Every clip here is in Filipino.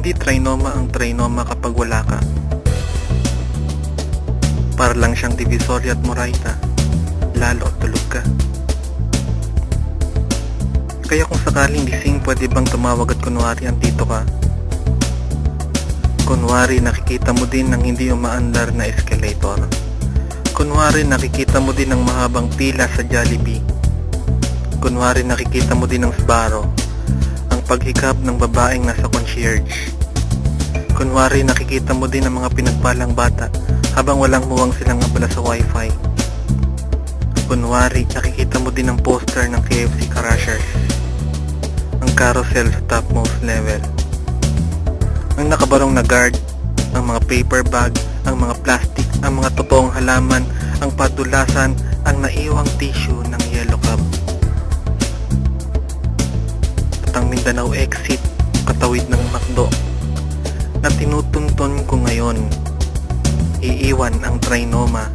Hindi trinoma ang trinoma kapag wala ka. Para lang siyang Divisoria at Moraita, lalo tulog ka. Kaya kung sakaling gising, pwede bang tumawag at kunwari andito ka? Kunwari nakikita mo din ng hindi umaandar na escalator. Kunwari nakikita mo din ng mahabang pila sa Jollibee. Kunwari nakikita mo din ng Sbarro, ang paghikab ng babaeng nasa concierge. Kunwari nakikita mo din ang mga pinagpalang bata habang walang muwang silang abala sa wifi. Kunwari nakikita mo din ang poster ng KFC Crashers, ang carousel sa topmost level, ang nakabarong na guard, ang mga paper bag, ang mga plastic, ang mga totoong halaman, ang padulasan, ang naiwang tissue ng yellow cab. At ang Mindanao exit, katawid ng McDo, na tinutunton ko ngayon, iiwan ang trinoma.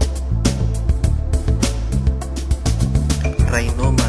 Trinoma